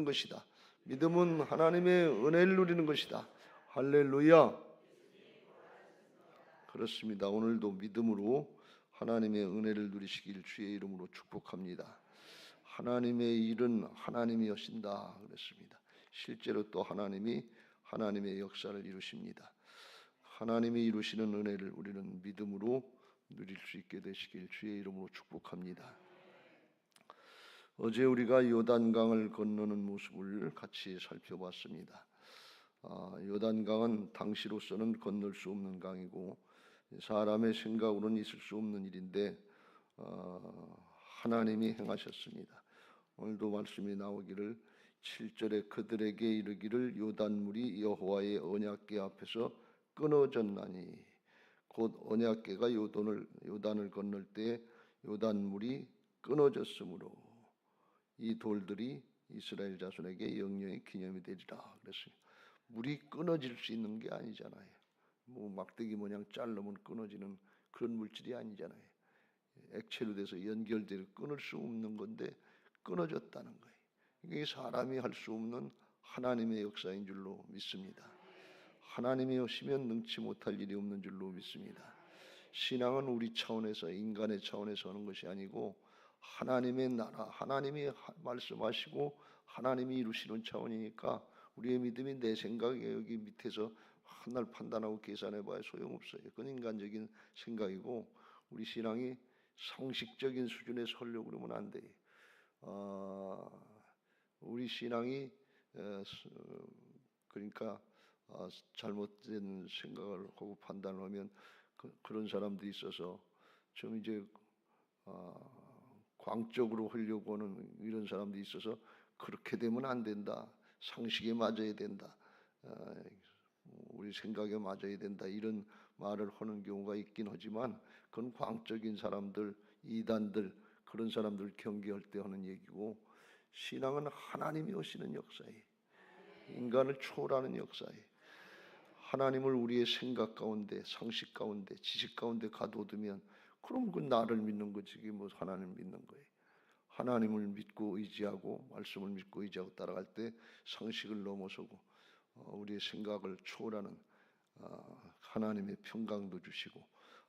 것이다. 믿음은 하나님의 은혜를 누리는 것이다. 할렐루야. 그렇습니다. 오늘도 믿음으로 하나님의 은혜를 누리시길 주의 이름으로 축복합니다. 하나님의 일은 하나님이 하신다 그랬습니다. 실제로 또 하나님이 하나님의 역사를 이루십니다. 하나님이 이루시는 은혜를 우리는 믿음으로 누릴 수 있게 되시길 주의 이름으로 축복합니다. 어제 우리가 요단강을 건너는 모습을 같이 살펴봤습니다. 요단강은 당시로서는 건널 수 없는 강이고 사람의 생각으로는 있을 수 없는 일인데 하나님이 행하셨습니다. 오늘도 말씀이 나오기를 7절에 그들에게 이르기를 요단물이 여호와의 언약궤 앞에서 끊어졌나니 곧 언약궤가 요단을 건널 때 요단물이 끊어졌으므로 이 돌들이 이스라엘 자손에게 영영의 기념이 되리라 그랬습니다. 물이 끊어질 수 있는 게 아니잖아요. 뭐 막대기 모양 자르면 끊어지는 그런 물질이 아니잖아요. 액체로 돼서 연결되어 끊을 수 없는 건데 끊어졌다는 거예요. 이게 사람이 할 수 없는 하나님의 역사인 줄로 믿습니다. 하나님이 오시면 능치 못할 일이 없는 줄로 믿습니다. 신앙은 우리 차원에서 인간의 차원에서 하는 것이 아니고 하나님의 나라, 하나님이 말씀하시고 하나님이 이루시는 차원이니까 우리의 믿음이 내 생각에 여기 밑에서 한날 판단하고 계산해봐야 소용없어요. 그건 인간적인 생각이고 우리 신앙이 상식적인 수준에서 하려고 그러면 안 돼요. 우리 신앙이 그러니까 잘못된 생각을 하고 판단을 하면 그런 사람들이 있어서 좀 이제 광적으로 하려고 하는 이런 사람들이 있어서 그렇게 되면 안 된다. 상식에 맞아야 된다. 우리 생각에 맞아야 된다. 이런 말을 하는 경우가 있긴 하지만 그건 광적인 사람들, 이단들 그런 사람들 경계할 때 하는 얘기고 신앙은 하나님이 오시는 역사예요. 인간을 초월하는 역사예요. 하나님을 우리의 생각 가운데, 상식 가운데, 지식 가운데 가둬두면 그럼 그 나를 믿는 거지 뭐 하나님을 믿는 거예요. 하나님을 믿고 의지하고 말씀을 믿고 의지하고 따라갈 때 상식을 넘어서고 우리의 생각을 초월하는 하나님의 평강도 주시고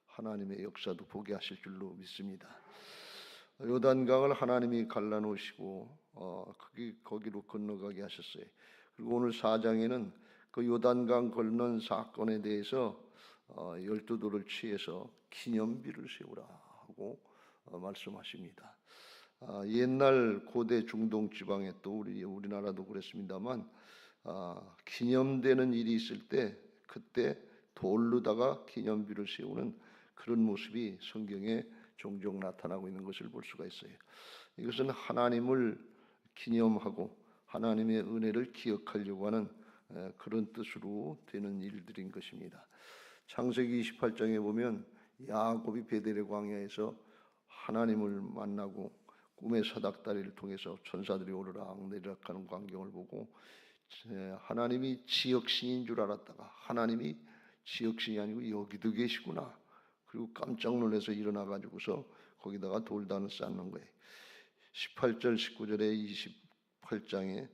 하나님의 역사도 보게 하실 줄로 믿습니다. 요단강을 하나님이 갈라놓으시고 거기로 건너가게 하셨어요. 그리고 오늘 4장에는 그 요단강 건넌 사건에 대해서 12돌을 취해서 기념비를 세우라 하고 말씀하십니다. 옛날 고대 중동 지방에 또 우리나라도 그랬습니다만 기념되는 일이 있을 때 그때 돌로다가 기념비를 세우는 그런 모습이 성경에 종종 나타나고 있는 것을 볼 수가 있어요. 이것은 하나님을 기념하고 하나님의 은혜를 기억하려고 하는 그런 뜻으로 되는 일들인 것입니다. 창세기 28장에 보면 야곱이 베델의 광야에서 하나님을 만나고 꿈의 사닥다리를 통해서 천사들이 오르락 내리락 하는 광경을 보고 하나님이 지역신인 줄 알았다가 하나님이 지역신이 아니고 여기도 계시구나. 그리고 깜짝 놀라서 일어나가지고서 거기다가 돌단을 쌓는 거예요. 18절 19절에 28장에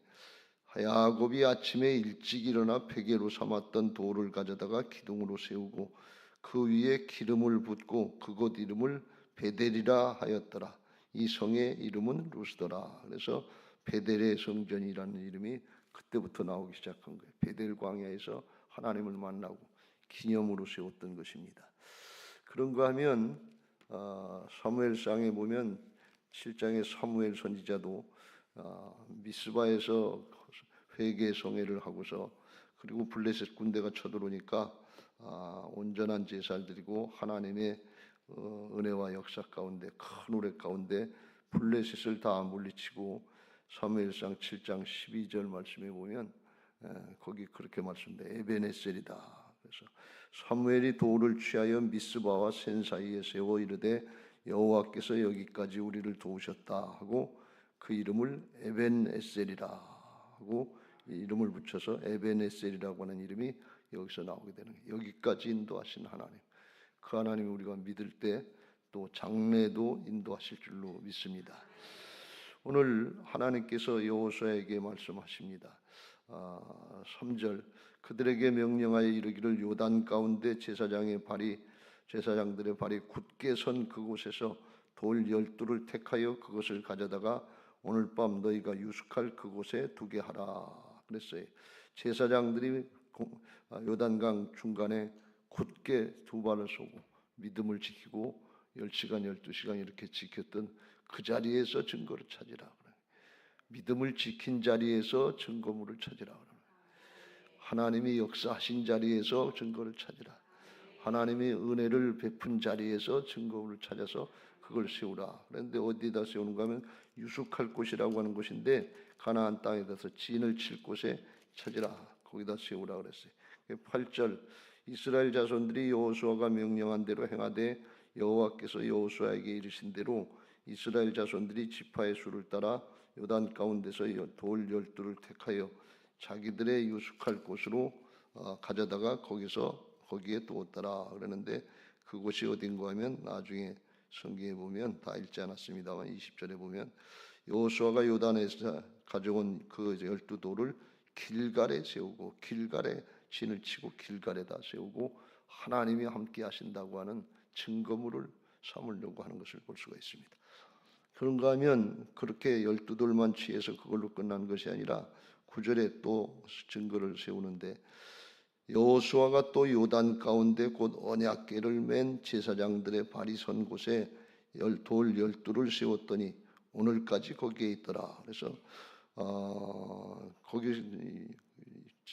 야곱이 아침에 일찍 일어나 베개로 삼았던 돌을 가져다가 기둥으로 세우고 그 위에 기름을 붓고 그곳 이름을 베델이라 하였더라. 이 성의 이름은 루스더라. 그래서 베델의 성전이라는 이름이 그때부터 나오기 시작한 거예요. 베델 광야에서 하나님을 만나고 기념으로 세웠던 것입니다. 그런가 하면 사무엘상에 보면 7장의 사무엘 선지자도 미스바에서 회개 성회를 하고서 그리고 블레셋 군대가 쳐들어오니까 온전한 제사를 드리고 하나님의 은혜와 역사 가운데 큰 우레 가운데 블레셋을 다 물리치고 사무엘상 7장 12절 말씀에 보면 거기 그렇게 말씀돼 에베네셀이다. 그래서 사무엘이 돌을 취하여 미스바와 센 사이에 세워 이르되 여호와께서 여기까지 우리를 도우셨다 하고 그 이름을 에벤에셀이라 하고 이름을 붙여서 에벤에셀이라고 하는 이름이 여기서 나오게 되는 거예요. 여기까지 인도하신 하나님, 그 하나님을 우리가 믿을 때 또 장래도 인도하실 줄로 믿습니다. 오늘 하나님께서 여호수아에게 말씀하십니다. 3절 그들에게 명령하여 이르기를 요단 가운데 제사장들의 발이 굳게 선 그곳에서 돌 12를 택하여 그것을 가져다가 오늘 밤 너희가 유숙할 그곳에 두게 하라 그랬어요. 제사장들이 요단강 중간에 굳게 두 발을 서고 믿음을 지키고 10시간 12시간 이렇게 지켰던 그 자리에서 증거를 찾으라 그래요. 믿음을 지킨 자리에서 증거물을 찾으라 그래요. 하나님이 역사하신 자리에서 증거를 찾으라. 하나님의 은혜를 베푼 자리에서 증거물을 찾아서 그걸 세우라. 그런데 어디다 세우는가 하면 유숙할 곳이라고 하는 곳인데 가나안 땅에 가서 진을 칠 곳에 찾으라. 거기다 세우라 그랬어요. 8절 이스라엘 자손들이 여호수아가 명령한 대로 행하되 여호와께서 여호수아에게 이르신 대로 이스라엘 자손들이 지파의 수를 따라 요단 가운데서 돌 12를 택하여 자기들의 유숙할 곳으로 가져다가 거기에 두었더라 그러는데 그곳이 어딘가 하면 나중에 성경에 보면 다 읽지 않았습니다만 20절에 보면 여호수아가 요단에서 가져온 그 12돌을 길갈에 세우고 길갈에 진을 치고 길갈에다 세우고 하나님이 함께 하신다고 하는 증거물을 삼으려고 하는 것을 볼 수가 있습니다. 그런가 하면 그렇게 12돌만 취해서 그걸로 끝난 것이 아니라 9절에 또 증거를 세우는데 여호수아가 또 요단 가운데 곧 언약궤를 맨 제사장들의 발이 선 곳에 돌 12를 세웠더니 오늘까지 거기에 있더라. 그래서 거기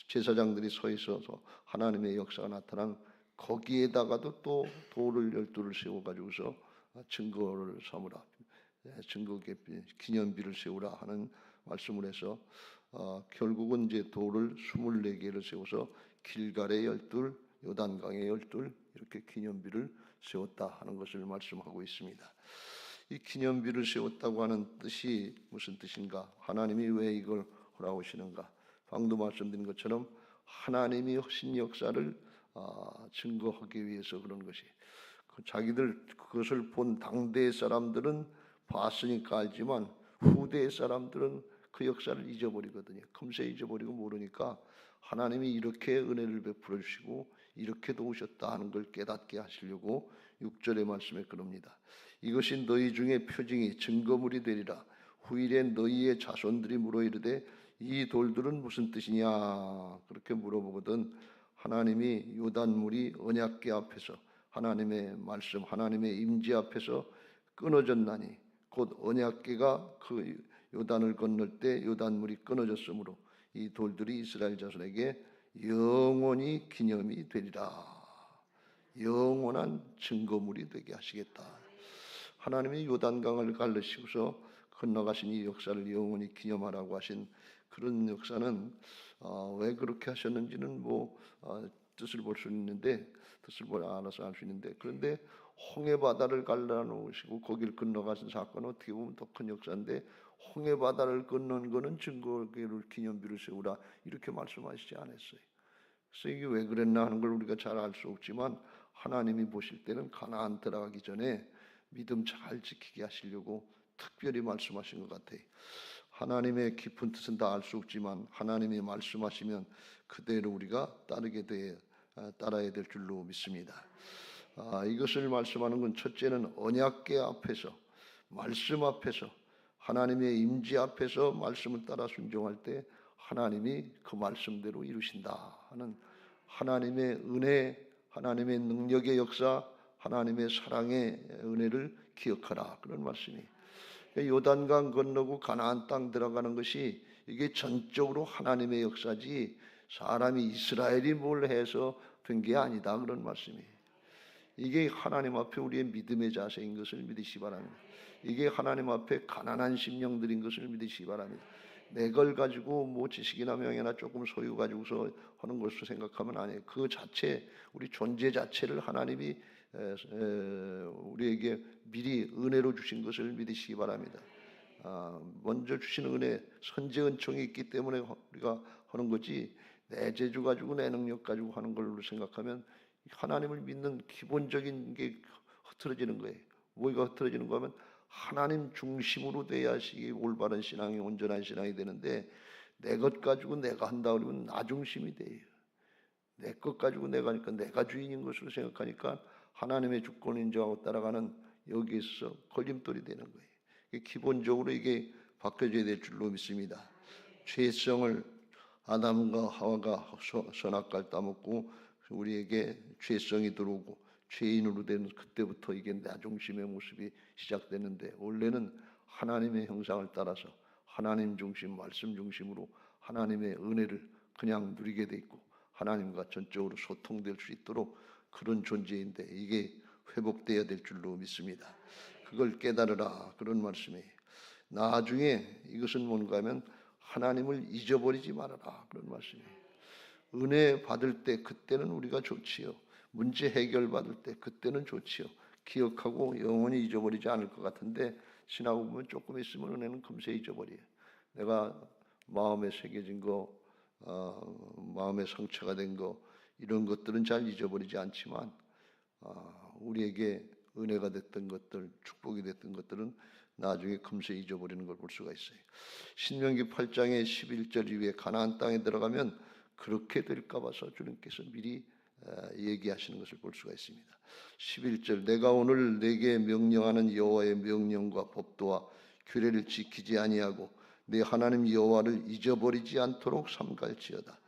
제사장들이 서 있어서 하나님의 역사가 나타난 거기에다가도 또 돌을 12를 세워가지고서 증거를 삼으라. 증거 기념비를 세우라 하는 말씀을 해서 결국은 이제 돌을 24개를 세워서 길갈에 12, 요단강에 12 이렇게 기념비를 세웠다 하는 것을 말씀하고 있습니다. 이 기념비를 세웠다고 하는 뜻이 무슨 뜻인가? 하나님이 왜 이걸 허락하시는가? 방금 말씀드린 것처럼 하나님이 하신 역사를 증거하기 위해서 그런 것이 자기들 그것을 본 당대의 사람들은 봤으니까 알지만 후대의 사람들은 그 역사를 잊어버리거든요. 금세 잊어버리고 모르니까 하나님이 이렇게 은혜를 베풀어 주시고 이렇게 도우셨다 하는 걸 깨닫게 하시려고 6절의 말씀에 그럽니다. 이것이 너희 중에 표징이 증거물이 되리라. 후일에 너희의 자손들이 물어 이르되 이 돌들은 무슨 뜻이냐 그렇게 물어보거든 하나님이 요단물이 언약궤 앞에서 하나님의 말씀 하나님의 임재 앞에서 끊어졌나니 곧 언약궤가 그 요단을 건널 때 요단물이 끊어졌으므로 이 돌들이 이스라엘 자손에게 영원히 기념이 되리라. 영원한 증거물이 되게 하시겠다. 하나님이 요단강을 갈르시고서 건너가신 이 역사를 영원히 기념하라고 하신 그런 역사는 왜 그렇게 하셨는지는 뜻을 볼 수 있는데 뜻을 알아서 알 수 있는데 그런데 홍해 바다를 갈라놓으시고 거기를 건너가신 사건은 어떻게 보면 더 큰 역사인데 홍해 바다를 건넌 거는 증거를 기념비를 세우라 이렇게 말씀하시지 않았어요. 그래서 이게 왜 그랬나 하는 걸 우리가 잘 알 수 없지만 하나님이 보실 때는 가나안 들어가기 전에 믿음 잘 지키게 하시려고 특별히 말씀하신 것 같아요. 하나님의 깊은 뜻은 다 알 수 없지만 하나님이 말씀하시면 그대로 우리가 따라야 될 줄로 믿습니다. 이것을 말씀하는 건 첫째는 언약궤 앞에서 말씀 앞에서 하나님의 임재 앞에서 말씀을 따라 순종할 때 하나님이 그 말씀대로 이루신다 하는 하나님의 은혜, 하나님의 능력의 역사, 하나님의 사랑의 은혜를 기억하라 그런 말씀이. 요단강 건너고 가나안 땅 들어가는 것이 이게 전적으로 하나님의 역사지 사람이 이스라엘이 뭘 해서 된 게 아니다 그런 말씀이. 이게 하나님 앞에 우리의 믿음의 자세인 것을 믿으시기 바랍니다. 이게 하나님 앞에 가난한 심령들인 것을 믿으시기 바랍니다. 내 걸 가지고 지식이나 명예나 조금 소유 가지고서 하는 것으로 생각하면 아니에요. 그 자체 우리 존재 자체를 하나님이 우리에게 미리 은혜로 주신 것을 믿으시기 바랍니다. 먼저 주신 은혜 선제 은총이 있기 때문에 우리가 하는 거지 내 재주 가지고 내 능력 가지고 하는 걸로 생각하면 하나님을 믿는 기본적인 게 흐트러지는 거예요. 뭐가 흐트러지는 거 하면 하나님 중심으로 돼야 이게 올바른 신앙이 온전한 신앙이 되는데 내 것 가지고 내가 한다 그러면 나 중심이 돼요. 내 것 가지고 내가 하니까 내가 주인인 것으로 생각하니까 하나님의 주권 인정하고 따라가는 여기에서 걸림돌이 되는 거예요. 기본적으로 이게 바뀌어져야 될 줄로 믿습니다. 죄성을 아담과 하와가 선악과를 따먹고 우리에게 죄성이 들어오고 죄인으로 되는 그때부터 이게 나 중심의 모습이 시작되는데 원래는 하나님의 형상을 따라서 하나님 중심, 말씀 중심으로 하나님의 은혜를 그냥 누리게 돼 있고 하나님과 전적으로 소통될 수 있도록 그런 존재인데 이게 회복되어야 될 줄로 믿습니다. 그걸 깨달으라 그런 말씀이에요. 나중에 이것은 뭔가 하면 하나님을 잊어버리지 말아라 그런 말씀이에요. 은혜 받을 때 그때는 우리가 좋지요. 문제 해결 받을 때 그때는 좋지요. 기억하고 영원히 잊어버리지 않을 것 같은데 지나고 보면 조금 있으면 은혜는 금세 잊어버려요. 내가 마음에 새겨진 거, 마음에 상처가 된 거 이런 것들은 잘 잊어버리지 않지만 우리에게 은혜가 됐던 것들, 축복이 됐던 것들은 나중에 금세 잊어버리는 걸 볼 수가 있어요. 신명기 8장의 11절 이후에 가나안 땅에 들어가면 그렇게 될까 봐서 주님께서 미리 얘기하시는 것을 볼 수가 있습니다. 11절 내가 오늘 내게 명령하는 여호와의 명령과 법도와 규례를 지키지 아니하고 내 하나님 여호와를 잊어버리지 않도록 삼갈지어다.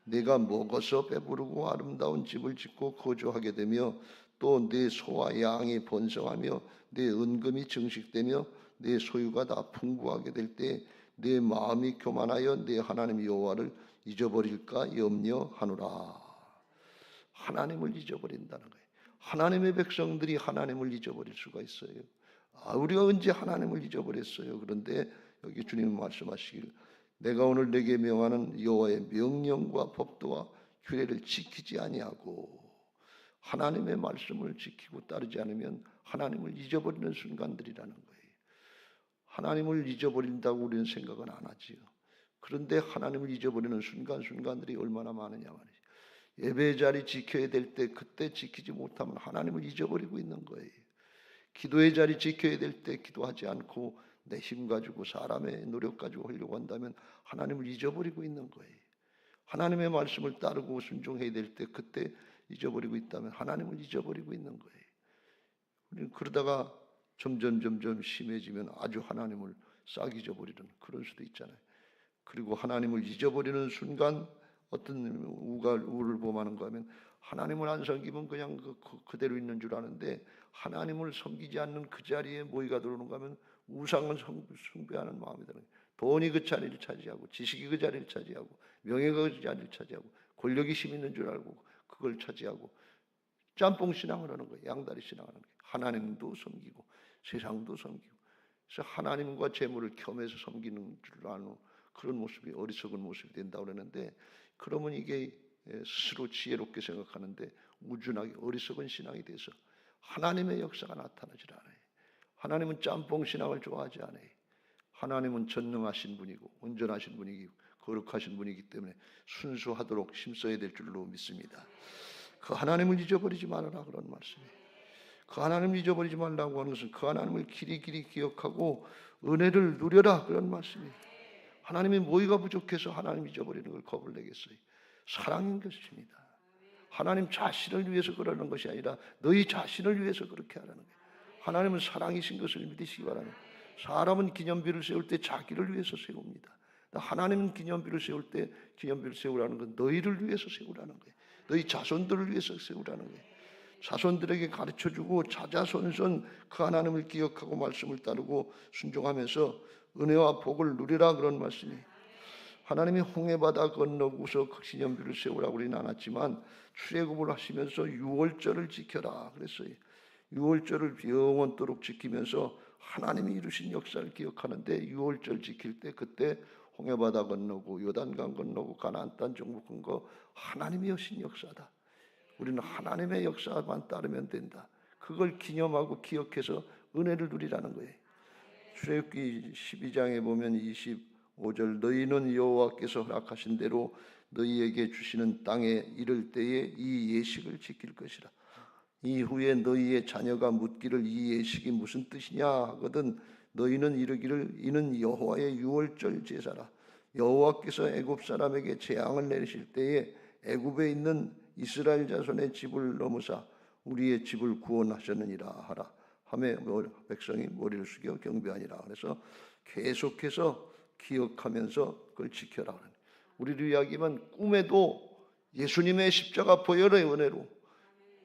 내가 먹어서 배부르고 아름다운 집을 짓고 거주하게 되며 또 내 소와 양이 번성하며 내 은금이 증식되며 내 소유가 다 풍부하게 될 때 내 마음이 교만하여 내 하나님 여호와를 잊어버릴까 염려하노라. 하나님을 잊어버린다는 거예요. 하나님의 백성들이 하나님을 잊어버릴 수가 있어요. 우리가 언제 하나님을 잊어버렸어요? 그런데 여기 주님은 말씀하시길 내가 오늘 내게 명하는 여호와의 명령과 법도와 규례를 지키지 아니하고 하나님의 말씀을 지키고 따르지 않으면 하나님을 잊어버리는 순간들이라는 거예요. 하나님을 잊어버린다고 우리는 생각은 안 하지요. 그런데 하나님을 잊어버리는 순간순간들이 얼마나 많으냐 말이에요. 예배 자리 지켜야 될 때 그때 지키지 못하면 하나님을 잊어버리고 있는 거예요. 기도의 자리 지켜야 될 때 기도하지 않고 내 힘 가지고 사람의 노력 가지고 하려고 한다면 하나님을 잊어버리고 있는 거예요. 하나님의 말씀을 따르고 순종해야 될 때 그때 잊어버리고 있다면 하나님을 잊어버리고 있는 거예요. 우리는 그러다가 점점 심해지면 아주 하나님을 싹 잊어버리는 그런 수도 있잖아요. 그리고 하나님을 잊어버리는 순간 어떤 우를 범하는가 하면 하나님을 안 섬기면 그냥 그대로 있는 줄 아는데 하나님을 섬기지 않는 그 자리에 뭐가 들어오는가 하면 우상을 숭배하는 마음이 드는 거예요. 돈이 그 자리를 차지하고 지식이 그 자리를 차지하고 명예가 그 자리를 차지하고 권력이 힘 있는 줄 알고 그걸 차지하고 짬뽕 신앙을 하는 거예요. 양다리 신앙을 하는 거예요. 하나님도 섬기고 세상도 섬기고 그래서 하나님과 재물을 겸해서 섬기는 줄 아는 그런 모습이 어리석은 모습이 된다고 그러는데 그러면 이게 스스로 지혜롭게 생각하는데 우준하게 어리석은 신앙이 돼서 하나님의 역사가 나타나질 않아요. 하나님은 짬뽕 신앙을 좋아하지 않아요. 하나님은 전능하신 분이고 온전하신 분이고 거룩하신 분이기 때문에 순수하도록 힘써야 될 줄로 믿습니다. 그 하나님을 잊어버리지 말아라 그런 말씀이에요. 그 하나님을 잊어버리지 말라고 하는 것은 그 하나님을 길이 기억하고 은혜를 누려라 그런 말씀이에요. 하나님의 뭐가 부족해서 하나님 잊어버리는 걸 겁을 내겠어요? 사랑인 것입니다. 하나님 자신을 위해서 그러는 것이 아니라 너희 자신을 위해서 그렇게 하라는 거예요. 하나님은 사랑이신 것을 믿으시기 바랍니다. 사람은 기념비를 세울 때 자기를 위해서 세웁니다. 하나님은 기념비를 세울 때 기념비를 세우라는 건 너희를 위해서 세우라는 거예요. 너희 자손들을 위해서 세우라는 거예요. 자손들에게 가르쳐주고 자자손손 그 하나님을 기억하고 말씀을 따르고 순종하면서 은혜와 복을 누리라 그런 말씀이에요. 하나님이 홍해바다 건너고서 그 기념비를 세우라고 그러진 않았지만 출애굽을 하시면서 유월절을 지켜라 그랬어요. 유월절을 영원토록 지키면서 하나님이 이루신 역사를 기억하는데 유월절 지킬 때 그때 홍해바다 건너고 요단강 건너고 가나안 땅 정복한 거 하나님이 하신 역사다. 우리는 하나님의 역사만 따르면 된다. 그걸 기념하고 기억해서 은혜를 누리라는 거예요. 출애굽기 12장에 보면 25절 너희는 여호와께서 허락하신 대로 너희에게 주시는 땅에 이를 때에 이 예식을 지킬 것이라. 이후에 너희의 자녀가 묻기를 이 예식이 무슨 뜻이냐 하거든 너희는 이르기를 이는 여호와의 유월절 제사라. 여호와께서 애굽 사람에게 재앙을 내리실 때에 애굽에 있는 이스라엘 자손의 집을 넘으사 우리의 집을 구원하셨느니라 하라. 하매 백성이 머리를 숙여 경배하니라. 그래서 계속해서 기억하면서 그걸 지켜라. 우리를 이야기하면 꿈에도 예수님의 십자가 보혈의 은혜로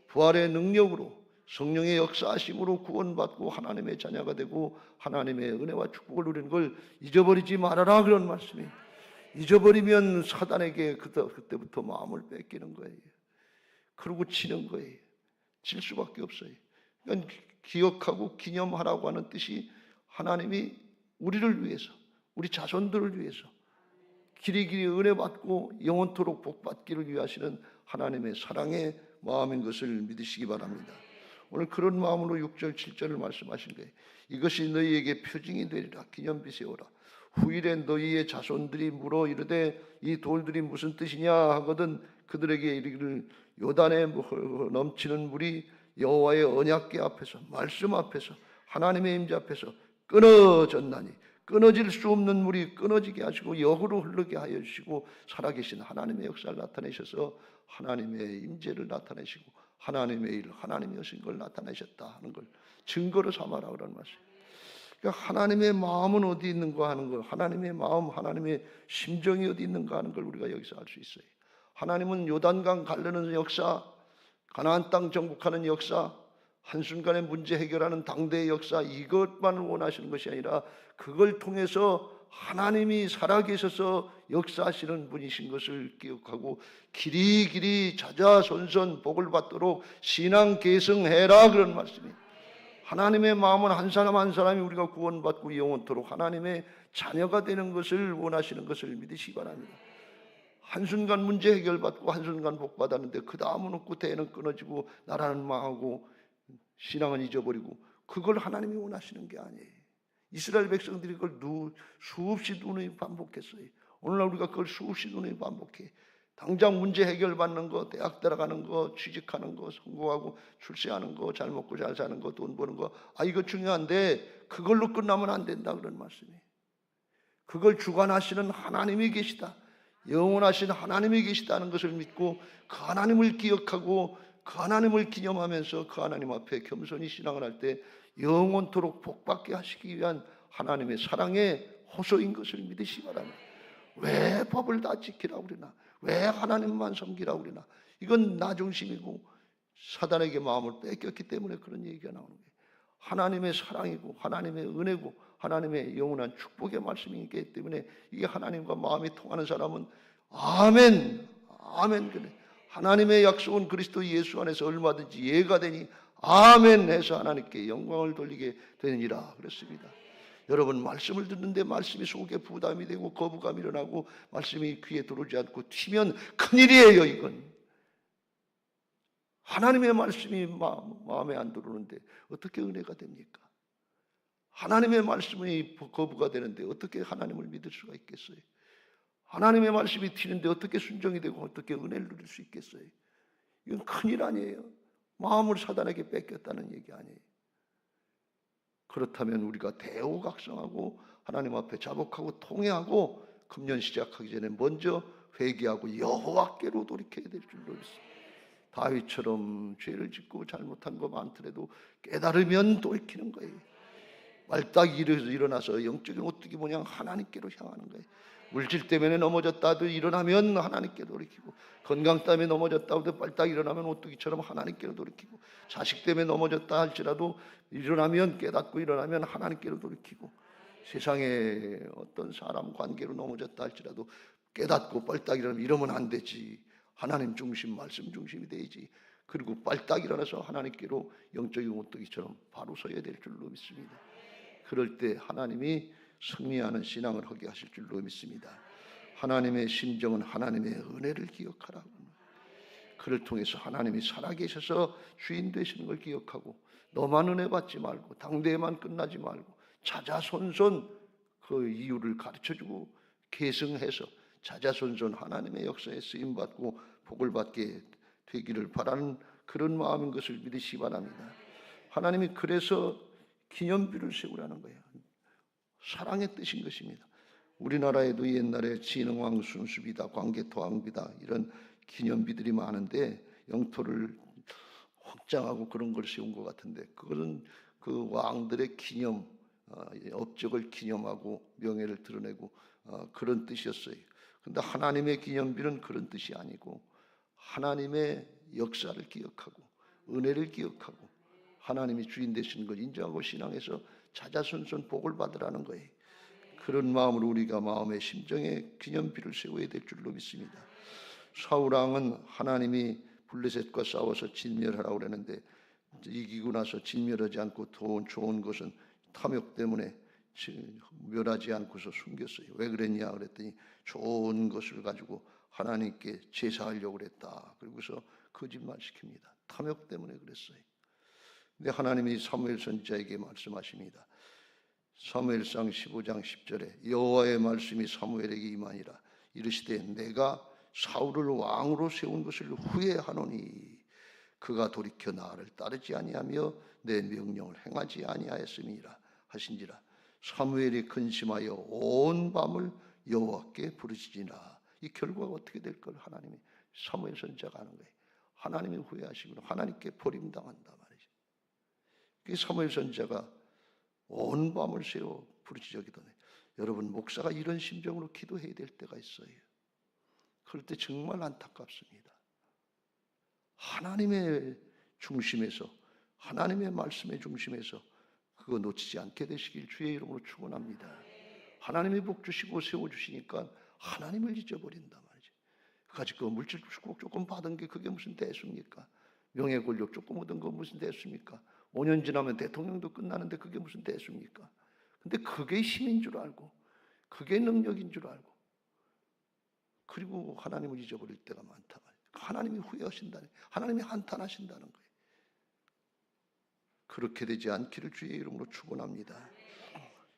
부활의 능력으로 성령의 역사하심으로 구원받고 하나님의 자녀가 되고 하나님의 은혜와 축복을 누리는 걸 잊어버리지 말아라, 그런 말씀이에요. 잊어버리면 사단에게 그때부터 마음을 뺏기는 거예요. 그러고 치는 거예요. 질 수밖에 없어요. 그러니까 기억하고 기념하라고 하는 뜻이 하나님이 우리를 위해서, 우리 자손들을 위해서 길이길이 은혜 받고 영원토록 복 받기를 위하시는 하나님의 사랑의 마음인 것을 믿으시기 바랍니다. 오늘 그런 마음으로 6절 7절을 말씀하신 거예요. 이것이 너희에게 표징이 되리라. 기념비 세우라. 후일에 너희의 자손들이 물어 이르되 이 돌들이 무슨 뜻이냐 하거든 그들에게 이르기를 요단에 넘치는 물이 여호와의 언약궤 앞에서, 말씀 앞에서, 하나님의 임재 앞에서 끊어졌나니, 끊어질 수 없는 물이 끊어지게 하시고 역으로 흐르게 하여 주시고 살아계신 하나님의 역사를 나타내셔서 하나님의 임재를 나타내시고 하나님의 일, 하나님의 여신 걸 나타내셨다 하는 걸 증거로 삼아라 그런 말씀. 그러니까 하나님의 마음은 어디 있는가 하는 걸, 하나님의 마음, 하나님의 심정이 어디 있는가 하는 걸 우리가 여기서 알 수 있어요. 하나님은 요단강 가르는 역사, 가나안 땅 정복하는 역사, 한순간에 문제 해결하는 당대의 역사, 이것만을 원하시는 것이 아니라 그걸 통해서 하나님이 살아계셔서 역사하시는 분이신 것을 기억하고 길이길이 자자손손 복을 받도록 신앙 계승해라 그런 말씀이에요. 하나님의 마음은 한 사람 한 사람이 우리가 구원받고 영원토록 하나님의 자녀가 되는 것을 원하시는 것을 믿으시기 바랍니다. 한순간 문제 해결받고 한순간 복받았는데 그 다음은 없고 대는 끊어지고 나라는 망하고 신앙은 잊어버리고 그걸 하나님이 원하시는 게 아니에요. 이스라엘 백성들이 그걸 수없이 누누이 반복했어요. 오늘날 우리가 그걸 수없이 누누이 반복해. 당장 문제 해결받는 거, 대학 들어가는 거, 취직하는 거, 성공하고 출세하는 거, 잘 먹고 잘 사는 거, 돈 버는 거, 이거 중요한데 그걸로 끝나면 안 된다 그런 말씀이에요. 그걸 주관하시는 하나님이 계시다, 영원하신 하나님이 계시다는 것을 믿고 그 하나님을 기억하고 그 하나님을 기념하면서 그 하나님 앞에 겸손히 신앙을 할 때 영원토록 복받게 하시기 위한 하나님의 사랑의 호소인 것을 믿으시기 바랍니다. 왜 법을 다 지키라고 그러나, 왜 하나님만 섬기라고 그러나, 이건 나 중심이고 사단에게 마음을 뺏겼기 때문에 그런 얘기가 나오는 거예요. 하나님의 사랑이고 하나님의 은혜고 하나님의 영원한 축복의 말씀이기 때문에 이게 하나님과 마음이 통하는 사람은 아멘, 아멘 그래. 하나님의 약속은 그리스도 예수 안에서 얼마든지 예가 되니 아멘 해서 하나님께 영광을 돌리게 되느니라 그랬습니다. 여러분, 말씀을 듣는데 말씀이 속에 부담이 되고 거부감이 일어나고 말씀이 귀에 들어오지 않고 튀면 큰일이에요. 이건 하나님의 말씀이 마음에 안 들어오는데 어떻게 은혜가 됩니까? 하나님의 말씀이 거부가 되는데 어떻게 하나님을 믿을 수가 있겠어요? 하나님의 말씀이 튀는데 어떻게 순종이 되고 어떻게 은혜를 누릴 수 있겠어요? 이건 큰일 아니에요. 마음을 사단에게 뺏겼다는 얘기 아니에요. 그렇다면 우리가 대오각성하고 하나님 앞에 자복하고 통회하고 금년 시작하기 전에 먼저 회개하고 여호와께로 돌이켜야 될 줄로 믿습니다. 다윗처럼 죄를 짓고 잘못한 거 많더라도 깨달으면 돌이키는 거예요. 말딱 일어나서 영적인 오뚜기 모양 하나님께로 향하는 거예요. 물질 때문에 넘어졌다도 일어나면 하나님께 돌이키고, 건강 때문에 넘어졌다도 빨딱 일어나면 오뚜기처럼 하나님께로 돌이키고, 자식 때문에 넘어졌다 할지라도 일어나면 깨닫고 일어나면 하나님께로 돌이키고, 세상에 어떤 사람 관계로 넘어졌다 할지라도 깨닫고 빨딱 일어나면 이러면 안 되지. 하나님 중심, 말씀 중심이 되지. 그리고 빨딱 일어나서 하나님께로 영적인 오뚜기처럼 바로 서야 될 줄로 믿습니다. 그럴 때 하나님이 승리하는 신앙을 하게 하실 줄로 믿습니다. 하나님의 심정은 하나님의 은혜를 기억하라고. 그를 통해서 하나님이 살아계셔서 주인 되시는 걸 기억하고 너만 은혜 받지 말고 당대에만 끝나지 말고 자자손손 그 이유를 가르쳐주고 계승해서 자자손손 하나님의 역사에 쓰임받고 복을 받게 되기를 바라는 그런 마음인 것을 믿으시기 바랍니다. 하나님이 그래서 기념비를 세우라는 거예요. 사랑의 뜻인 것입니다. 우리나라에도 옛날에 진흥왕 순수비다, 광개토왕비다 이런 기념비들이 많은데 영토를 확장하고 그런 걸 세운 것 같은데 그것은 그 왕들의 기념, 업적을 기념하고 명예를 드러내고 그런 뜻이었어요. 그런데 하나님의 기념비는 그런 뜻이 아니고 하나님의 역사를 기억하고 은혜를 기억하고 하나님이 주인 되시는 걸 인정하고 신앙에서 자자손손 복을 받으라는 거예요. 그런 마음으로 우리가 마음의 심정에 기념비를 세워야 될 줄로 믿습니다. 사울왕은 하나님이 블레셋과 싸워서 진멸하라고 그랬는데 이기고 나서 진멸하지 않고 더 좋은 것은 탐욕 때문에 멸하지 않고서 숨겼어요. 왜 그랬냐 그랬더니 좋은 것을 가지고 하나님께 제사하려고 그랬다. 그리고서 거짓말 시킵니다. 탐욕 때문에 그랬어요. 근데 하나님이 사무엘 선지자에게 말씀하십니다. 사무엘상 15장 10절에 여호와의 말씀이 사무엘에게 임하니라. 이르시되 내가 사울을 왕으로 세운 것을 후회하노니 그가 돌이켜 나를 따르지 아니하며 내 명령을 행하지 아니하였음이니라 하신지라. 사무엘이 근심하여 온 밤을 여호와께 부르짖으나 이 결과가 어떻게 될 걸 하나님이 사무엘 선지자가 하는 거예요. 하나님이 후회하시고 하나님께 버림당한다 말이죠. 그 사무엘 선지자가 온 밤을 새워 부르짖었거든요. 여러분 목사가 이런 심정으로 기도해야 될 때가 있어요. 그럴 때 정말 안타깝습니다. 하나님의 중심에서 하나님의 말씀의 중심에서 그거 놓치지 않게 되시길 주의 이름으로 축원합니다. 하나님이 복 주시고 세워주시니까 하나님을 잊어버린단 말이죠. 가지고 물질 축복 조금 받은 게 그게 무슨 대수입니까? 명예 권력 조금 얻은 거 무슨 대수입니까? 5년 지나면 대통령도 끝나는데 그게 무슨 대수입니까? 근데 그게 힘인 줄 알고 그게 능력인 줄 알고 그리고 하나님을 잊어버릴 때가 많다. 하나님이 후회하신다는 하나님이 한탄하신다는 거예요. 그렇게 되지 않기를 주의 이름으로 축원합니다.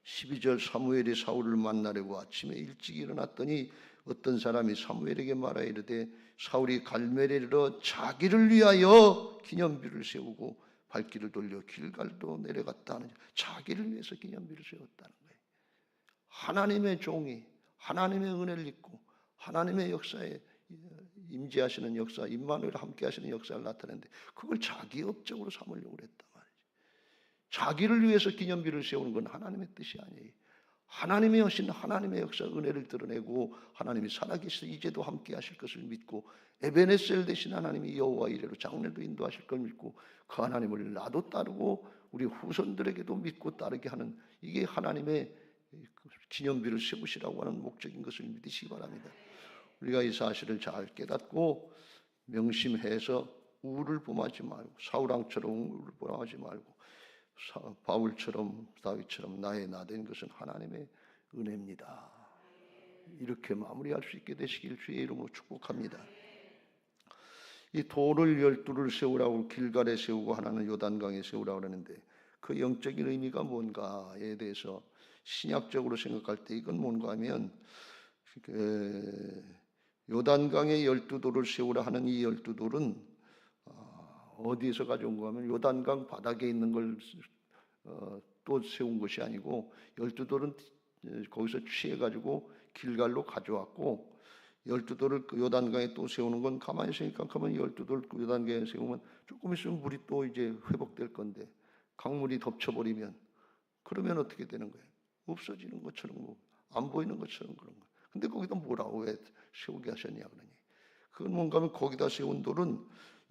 12절 사무엘이 사울을 만나려고 아침에 일찍 일어났더니 어떤 사람이 사무엘에게 말하여 이르되 사울이 갈멜에 이르러 자기를 위하여 기념비를 세우고 발길을 돌려 길갈로 내려갔다 하는 자기를 위해서 기념비를 세웠다는 거예요. 하나님의 종이 하나님의 은혜를 입고 하나님의 역사에 임재하시는 역사, 임마누엘 함께 하시는 역사를 나타내는데 그걸 자기 업적으로 삼으려고 그랬단 말이죠. 자기를 위해서 기념비를 세우는 건 하나님의 뜻이 아니에요. 하나님이 하신 하나님의 역사 은혜를 드러내고 하나님이 살아계셔서 이제도 함께 하실 것을 믿고 에베네셀 되신 하나님이 여호와 이레로 장래도 인도하실 걸 믿고 그 하나님을 나도 따르고 우리 후손들에게도 믿고 따르게 하는 이게 하나님의 기념비를 세우시라고 하는 목적인 것을 믿으시기 바랍니다. 우리가 이 사실을 잘 깨닫고 명심해서 우를 범하지 말고 사울왕처럼 우를 범하지 말고 바울처럼 다윗처럼 나의 나된 것은 하나님의 은혜입니다. 이렇게 마무리할 수 있게 되시길 주의 이름으로 축복합니다. 이 돌을 12를 세우라고 길갈에 세우고 하나는 요단강에 세우라고 하는데 그 영적인 의미가 뭔가에 대해서 신약적으로 생각할 때 이건 뭔가 하면 요단강에 12돌을 세우라 하는 이 12돌은 어디에서 가져온 거 하면 요단강 바닥에 있는 걸 또 세운 것이 아니고 12돌은 거기서 취해가지고 길갈로 가져왔고 12돌을 그 요단강에 또 세우는 건 가만히 생각하면 12돌 그 요단강에 세우면 조금 있으면 물이 또 이제 회복될 건데 강물이 덮쳐버리면 그러면 어떻게 되는 거예요? 없어지는 것처럼 뭐 안 보이는 것처럼 그런 거예요. 근데 거기다 뭐라고 왜 세우게 하셨냐 그러니 그건 뭔가 하면 거기다 세운 돌은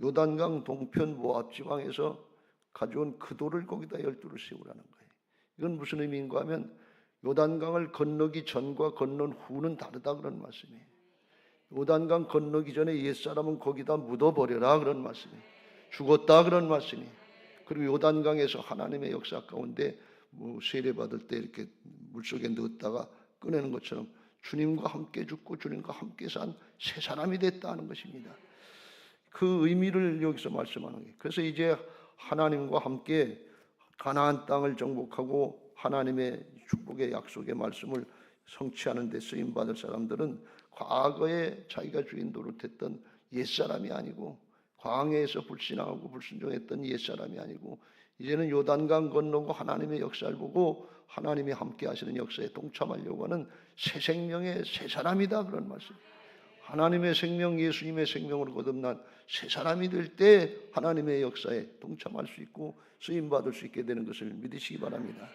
요단강 동편 모압 지방에서 가져온 그 돌을 거기다 12를 세우라는 거예요. 이건 무슨 의미인가 하면 요단강을 건너기 전과 건넌 후는 다르다 그런 말씀이에요. 요단강 건너기 전에 옛사람은 거기다 묻어버려라 그런 말씀이에요. 죽었다 그런 말씀이에요. 그리고 요단강에서 하나님의 역사 가운데 뭐 세례받을 때 이렇게 물속에 넣었다가 꺼내는 것처럼 주님과 함께 죽고 주님과 함께 산 새 사람이 됐다는 것입니다. 그 의미를 여기서 말씀하는 거예요. 그래서 이제 하나님과 함께 가나안 땅을 정복하고 하나님의 축복의 약속의 말씀을 성취하는 데 쓰임받을 사람들은 과거에 자기가 주인 노릇했던 옛사람이 아니고 광야에서 불신하고 불순종했던 옛사람이 아니고 이제는 요단강 건너고 하나님의 역사를 보고 하나님이 함께 하시는 역사에 동참하려고 하는 새 생명의 새 사람이다, 그런 말씀. 하나님의 생명, 예수님의 생명으로 거듭난 새 사람이 될 때 하나님의 역사에 동참할 수 있고 쓰임받을 수 있게 되는 것을 믿으시기 바랍니다.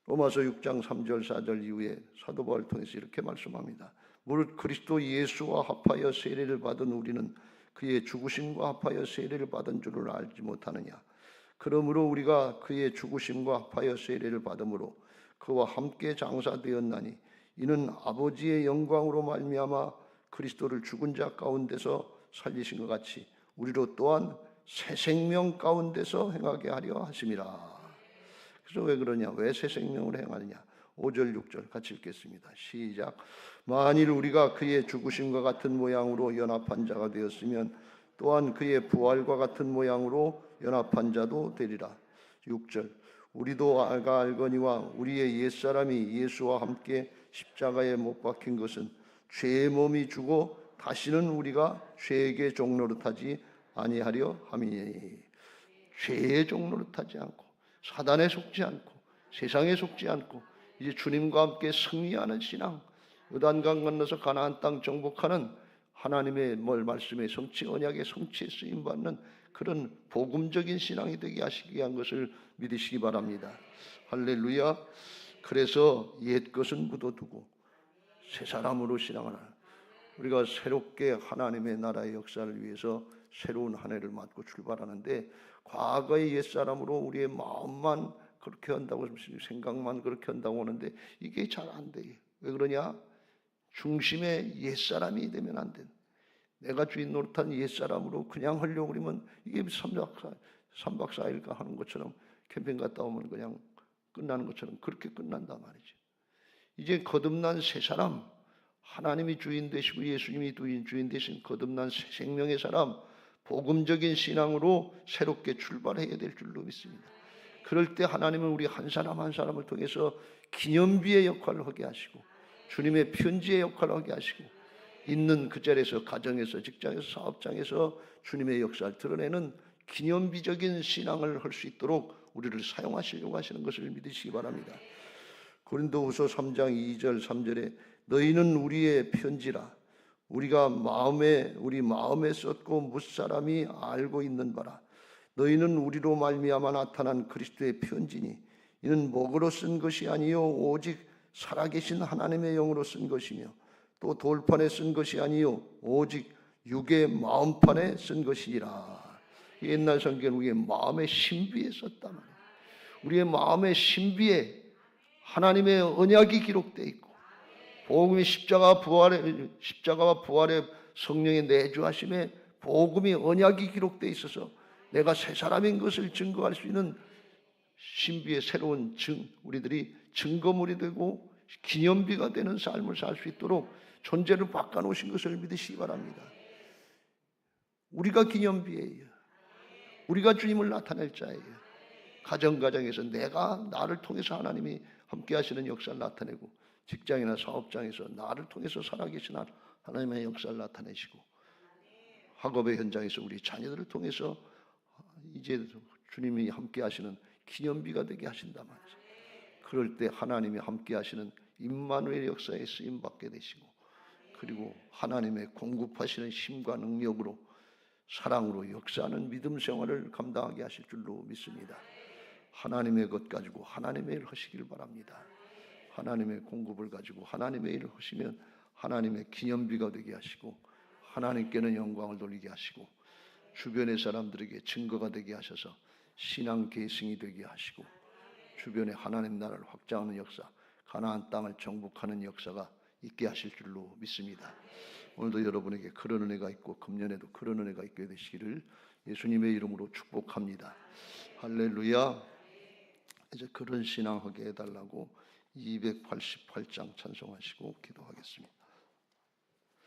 로마서 6장 3절 4절 이후에 사도 바울을 통해서 이렇게 말씀합니다. 무릇 그리스도 예수와 합하여 세례를 받은 우리는 그의 죽으심과 합하여 세례를 받은 줄을 알지 못하느냐. 그러므로 우리가 그의 죽으심과 합하여 세례를 받음으로 그와 함께 장사되었나니 이는 아버지의 영광으로 말미암아 그리스도를 죽은 자 가운데서 살리신 것 같이 우리로 또한 새 생명 가운데서 행하게 하려 하심이라. 그래서 왜 그러냐? 왜 새 생명을 행하느냐? 5절 6절 같이 읽겠습니다. 시작. 만일 우리가 그의 죽으심과 같은 모양으로 연합한 자가 되었으면 또한 그의 부활과 같은 모양으로 연합한 자도 되리라. 6절. 우리도 알거니와 우리의 옛사람이 예수와 함께 십자가에 못 박힌 것은 죄의 몸이 죽어 다시는 우리가 죄에게 종노릇하지 아니하려 함이니. 죄의 종노릇하지 않고 사단에 속지 않고 세상에 속지 않고 이제 주님과 함께 승리하는 신앙, 요단강 건너서 가나안 땅 정복하는 하나님의 말씀의 성취, 언약의 성취에 쓰임받는 그런 복음적인 신앙이 되게 하시기 위한 것을 믿으시기 바랍니다. 할렐루야. 그래서 옛 것은 묻어두고 새 사람으로 신앙하라. 우리가 새롭게 하나님의 나라의 역사를 위해서 새로운 한 해를 맞고 출발하는데 과거의 옛사람으로 우리의 마음만 그렇게 한다고 생각만 그렇게 한다고 하는데 이게 잘 안 돼요. 왜 그러냐? 중심의 옛사람이 되면 안 돼. 내가 주인 노릇한 옛사람으로 그냥 하려고 그러면 이게 3박 4일가 하는 것처럼 캠핑 갔다 오면 그냥 끝나는 것처럼 그렇게 끝난단 말이죠. 이제 거듭난 새 사람, 하나님이 주인 되시고 예수님이 주인 되신 거듭난 새 생명의 사람, 복음적인 신앙으로 새롭게 출발해야 될 줄로 믿습니다. 그럴 때 하나님은 우리 한 사람 한 사람을 통해서 기념비의 역할을 하게 하시고 주님의 편지의 역할을 하게 하시고 있는 그 자리에서 가정에서 직장에서 사업장에서 주님의 역사를 드러내는 기념비적인 신앙을 할 수 있도록 우리를 사용하시려고 하시는 것을 믿으시기 바랍니다. 고린도후서 3장 2절 3절에 너희는 우리의 편지라 우리가 우리 마음에 썼고 무사람이 알고 있는 바라. 너희는 우리로 말미암아 나타난 그리스도의 편지니 이는 목으로 쓴 것이 아니요 오직 살아계신 하나님의 영으로 쓴 것이며 또 돌판에 쓴 것이 아니요 오직 육의 마음판에 쓴 것이니라. 옛날 성경은 우리의 마음의 신비에 썼단 말이에요. 우리의 마음의 신비에 하나님의 언약이 기록되어 있고 복음이 십자가와 부활의 성령의 내주하심에 복음이 언약이 기록되어 있어서 내가 새 사람인 것을 증거할 수 있는 신비의 새로운 우리들이 증거물이 되고 기념비가 되는 삶을 살 수 있도록 존재를 바꿔놓으신 것을 믿으시기 바랍니다. 우리가 기념비예요. 우리가 주님을 나타낼 자예요. 가정에서 나를 통해서 하나님이 함께 하시는 역사를 나타내고 직장이나 사업장에서 나를 통해서 살아계신 하나님의 역사를 나타내시고 학업의 현장에서 우리 자녀들을 통해서 이제 주님이 함께 하시는 기념비가 되게 하신단 말이죠. 그럴 때 하나님이 함께 하시는 임마누엘 역사에 쓰임받게 되시고 그리고 하나님의 공급하시는 힘과 능력으로 사랑으로 역사하는 믿음 생활을 감당하게 하실 줄로 믿습니다. 하나님의 것 가지고 하나님의 일을 하시길 바랍니다. 하나님의 공급을 가지고 하나님의 일을 하시면 하나님의 기념비가 되게 하시고 하나님께는 영광을 돌리게 하시고 주변의 사람들에게 증거가 되게 하셔서 신앙 계승이 되게 하시고 주변에 하나님 나라를 확장하는 역사, 가나안 땅을 정복하는 역사가 있게 하실 줄로 믿습니다. 오늘도 여러분에게 그런 은혜가 있고 금년에도 그런 은혜가 있게 되시기를 예수님의 이름으로 축복합니다. 할렐루야. 이제 그런 신앙하게 해달라고 288장 찬송하시고 기도하겠습니다.